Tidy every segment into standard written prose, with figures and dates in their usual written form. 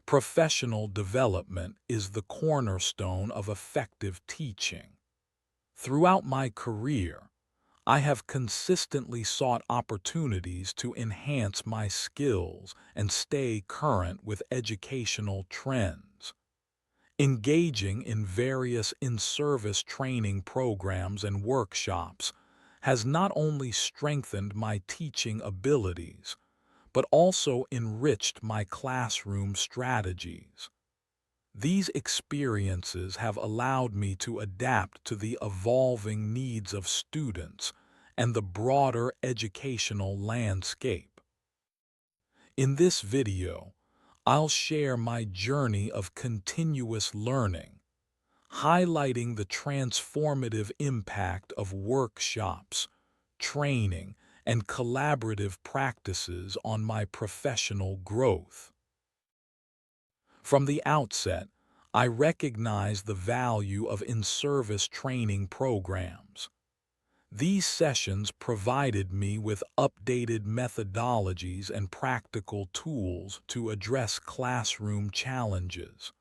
Professional development is the cornerstone of effective teaching. Throughout my career, I have consistently sought opportunities to enhance my skills and stay current with educational trends. Engaging in various in-service training programs and workshops has not only strengthened my teaching abilities, but also enriched my classroom strategies. These experiences have allowed me to adapt to the evolving needs of students and the broader educational landscape. In this video, I'll share my journey of continuous learning, highlighting the transformative impact of workshops, training, and collaborative practices on my professional growth. From the outset, I recognize the value of in-service training programs. These sessions provided me with updated methodologies and practical tools to address classroom challenges.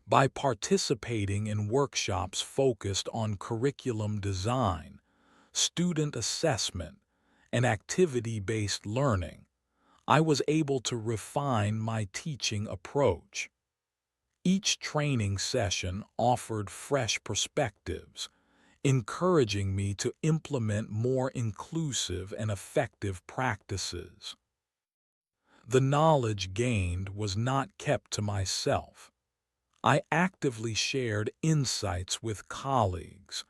By participating in workshops focused on curriculum design, student assessment, and activity-based learning, I was able to refine my teaching approach. Each training session offered fresh perspectives, encouraging me to implement more inclusive and effective practices. The knowledge gained was not kept to myself. I actively shared insights with colleagues,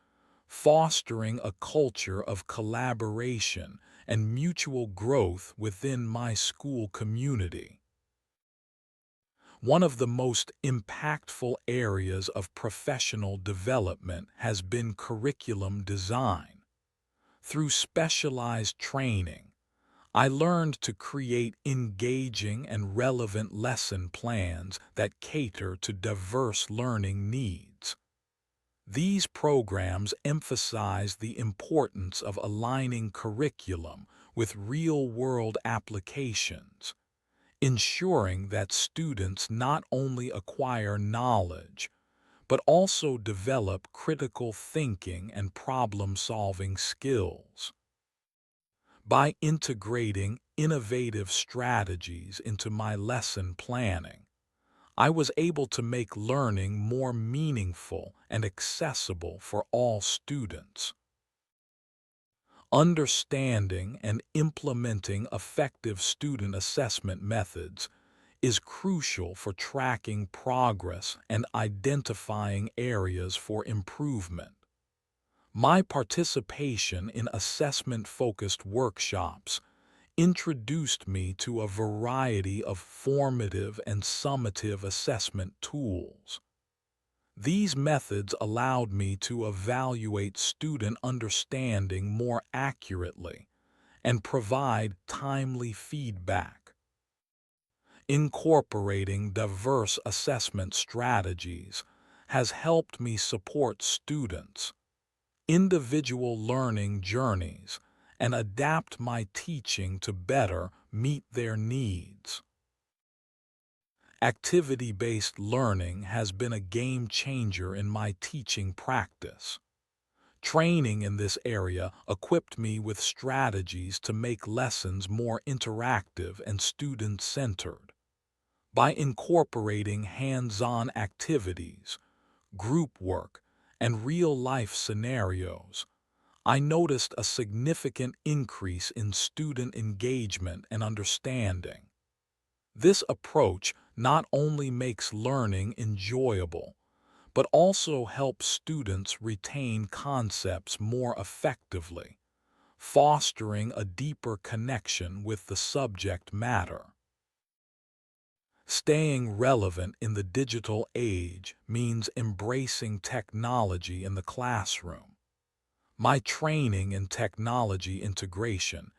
fostering a culture of collaboration and mutual growth within my school community. One of the most impactful areas of professional development has been curriculum design. Through specialized training, I learned to create engaging and relevant lesson plans that cater to diverse learning needs. These programs emphasize the importance of aligning curriculum with real-world applications, ensuring that students not only acquire knowledge, but also develop critical thinking and problem-solving skills. By integrating innovative strategies into my lesson planning, I was able to make learning more meaningful and accessible for all students. Understanding and implementing effective student assessment methods is crucial for tracking progress and identifying areas for improvement. My participation in assessment-focused workshops introduced me to a variety of formative and summative assessment tools. These methods allowed me to evaluate student understanding more accurately and provide timely feedback. Incorporating diverse assessment strategies has helped me support students' individual learning journeys and adapt my teaching to better meet their needs. Activity-based learning has been a game changer in my teaching practice. Training in this area equipped me with strategies to make lessons more interactive and student-centered. By incorporating hands-on activities, group work, and real-life scenarios, I noticed a significant increase in student engagement and understanding. This approach not only makes learning enjoyable, but also helps students retain concepts more effectively, fostering a deeper connection with the subject matter. Staying relevant in the digital age means embracing technology in the classroom. My training in technology integration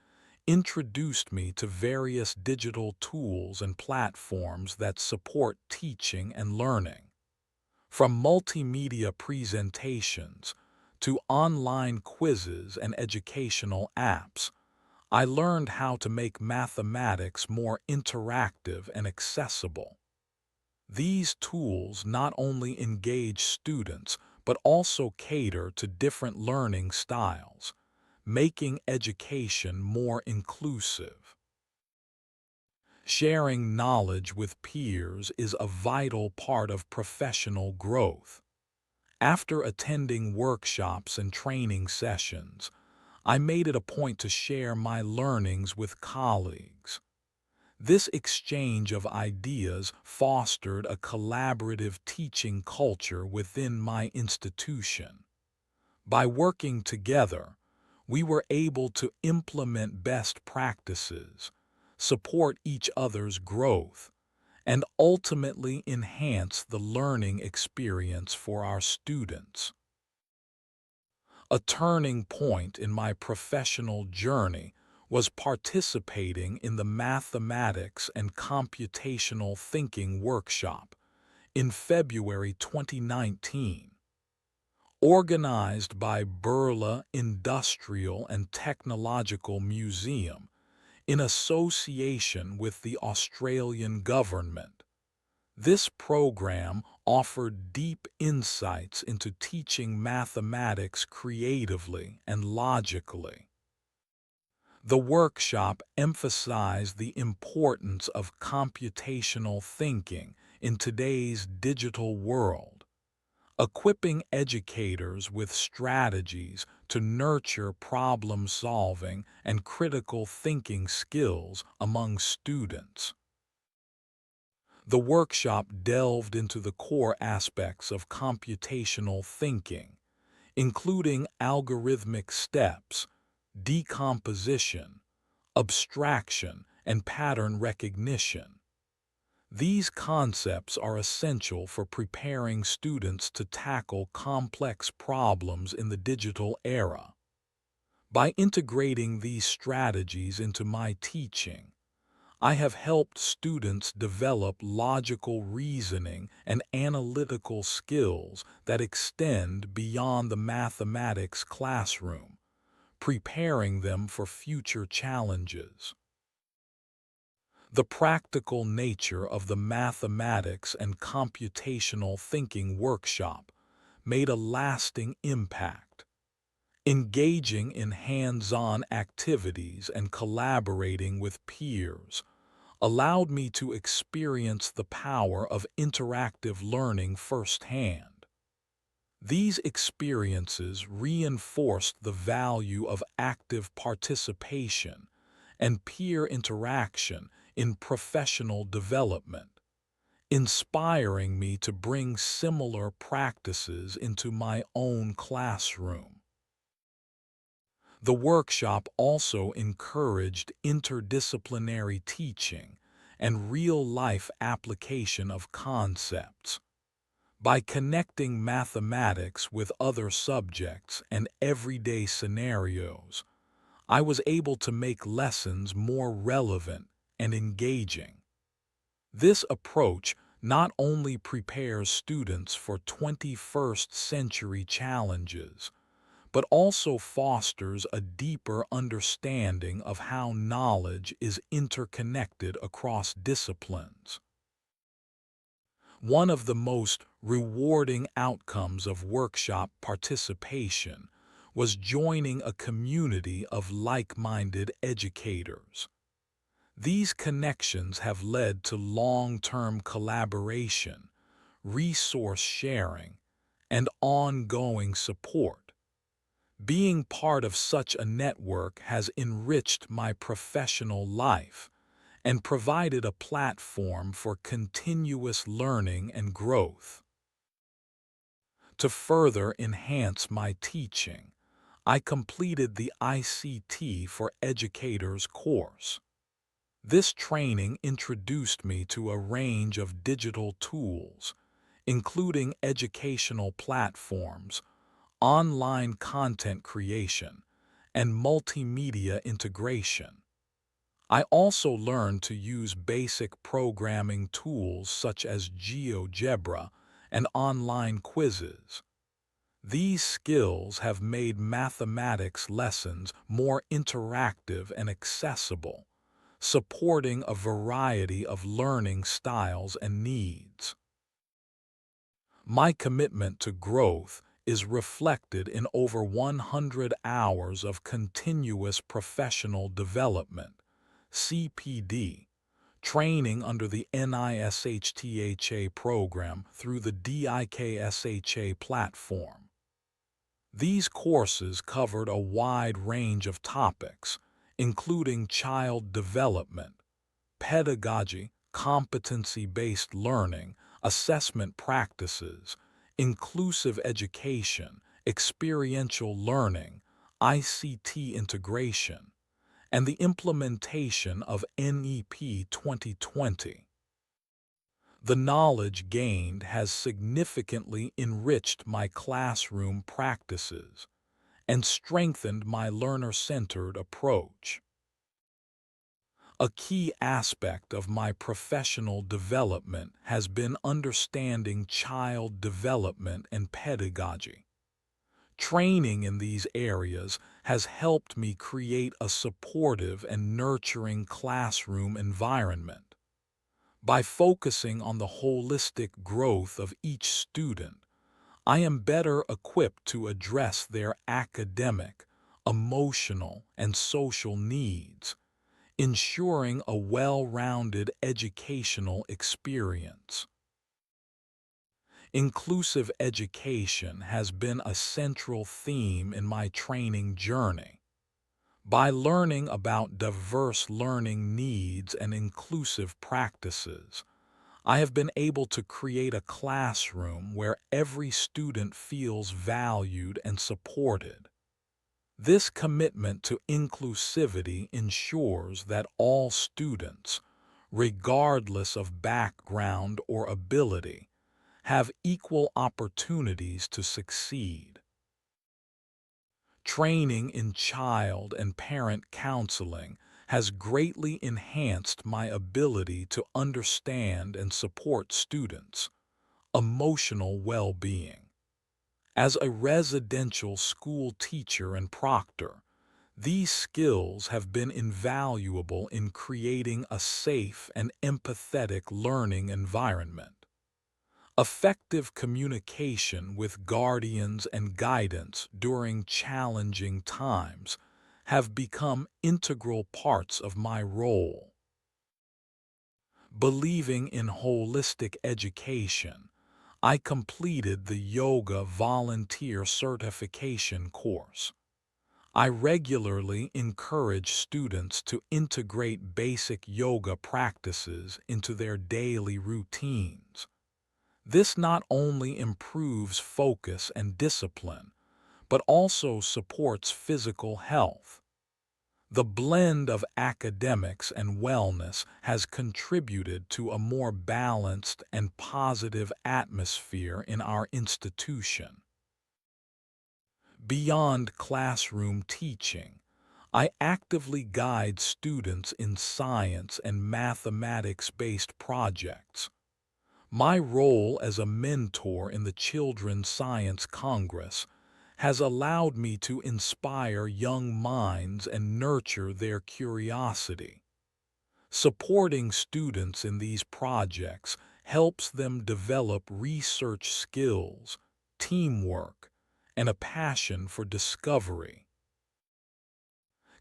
introduced me to various digital tools and platforms that support teaching and learning. From multimedia presentations to online quizzes and educational apps, I learned how to make mathematics more interactive and accessible. These tools not only engage students but also cater to different learning styles, making education more inclusive. Sharing knowledge with peers is a vital part of professional growth. After attending workshops and training sessions, I made it a point to share my learnings with colleagues. This exchange of ideas fostered a collaborative teaching culture within my institution. By working together, we were able to implement best practices, support each other's growth, and ultimately enhance the learning experience for our students. A turning point in my professional journey was participating in the Mathematics and Computational Thinking workshop in February 2019. Organized by Birla Industrial and Technological Museum in association with the Australian government. This program offered deep insights into teaching mathematics creatively and logically. The workshop emphasized the importance of computational thinking in today's digital world, equipping educators with strategies to nurture problem-solving and critical thinking skills among students. The workshop delved into the core aspects of computational thinking, including algorithmic steps, decomposition, abstraction, and pattern recognition. These concepts are essential for preparing students to tackle complex problems in the digital era. By integrating these strategies into my teaching, I have helped students develop logical reasoning and analytical skills that extend beyond the mathematics classroom, preparing them for future challenges. The practical nature of the Mathematics and Computational Thinking workshop made a lasting impact. Engaging in hands-on activities and collaborating with peers allowed me to experience the power of interactive learning firsthand. These experiences reinforced the value of active participation and peer interaction in professional development, inspiring me to bring similar practices into my own classroom. The workshop also encouraged interdisciplinary teaching and real-life application of concepts. By connecting mathematics with other subjects and everyday scenarios, I was able to make lessons more relevant and engaging. This approach not only prepares students for 21st century challenges, but also fosters a deeper understanding of how knowledge is interconnected across disciplines. One of the most rewarding outcomes of workshop participation was joining a community of like-minded educators. These connections have led to long-term collaboration, resource sharing, and ongoing support. Being part of such a network has enriched my professional life and provided a platform for continuous learning and growth. To further enhance my teaching, I completed the ICT for Educators course. This training introduced me to a range of digital tools, including educational platforms, online content creation, and multimedia integration. I also learned to use basic programming tools such as GeoGebra and online quizzes. These skills have made mathematics lessons more interactive and accessible, supporting a variety of learning styles and needs. My commitment to growth is reflected in over 100 hours of continuous professional development, CPD, training under the NISHTHA program through the DIKSHA platform. These courses covered a wide range of topics, including child development, pedagogy, competency-based learning, assessment practices, inclusive education, experiential learning, ICT integration, and the implementation of NEP 2020. The knowledge gained has significantly enriched my classroom practices and strengthened my learner-centered approach. A key aspect of my professional development has been understanding child development and pedagogy. Training in these areas has helped me create a supportive and nurturing classroom environment. By focusing on the holistic growth of each student, I am better equipped to address their academic, emotional, and social needs, ensuring a well-rounded educational experience. Inclusive education has been a central theme in my training journey. By learning about diverse learning needs and inclusive practices, I have been able to create a classroom where every student feels valued and supported. This commitment to inclusivity ensures that all students, regardless of background or ability, have equal opportunities to succeed. Training in child and parent counseling has greatly enhanced my ability to understand and support students' emotional well-being. As a residential school teacher and proctor, these skills have been invaluable in creating a safe and empathetic learning environment. Effective communication with guardians and guidance during challenging times have become integral parts of my role. Believing in holistic education, I completed the Yoga Volunteer Certification course. I regularly encourage students to integrate basic yoga practices into their daily routines. This not only improves focus and discipline, but also supports physical health. The blend of academics and wellness has contributed to a more balanced and positive atmosphere in our institution. Beyond classroom teaching, I actively guide students in science and mathematics-based projects. My role as a mentor in the Children's Science Congress has allowed me to inspire young minds and nurture their curiosity. Supporting students in these projects helps them develop research skills, teamwork, and a passion for discovery.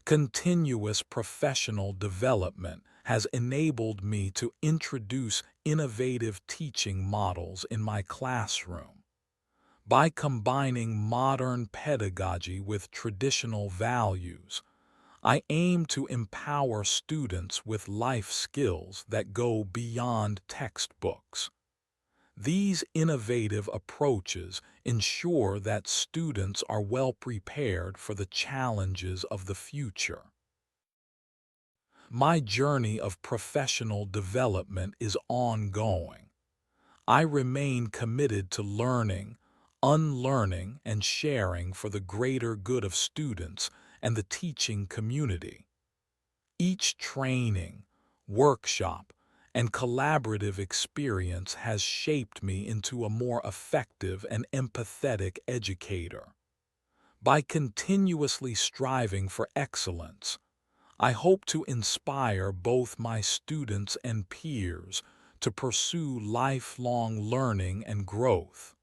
Continuous professional development has enabled me to introduce innovative teaching models in my classroom. By combining modern pedagogy with traditional values, I aim to empower students with life skills that go beyond textbooks. These innovative approaches ensure that students are well prepared for the challenges of the future. My journey of professional development is ongoing. I remain committed to learning, unlearning, and sharing for the greater good of students and the teaching community. Each training, workshop, and collaborative experience has shaped me into a more effective and empathetic educator. By continuously striving for excellence, I hope to inspire both my students and peers to pursue lifelong learning and growth.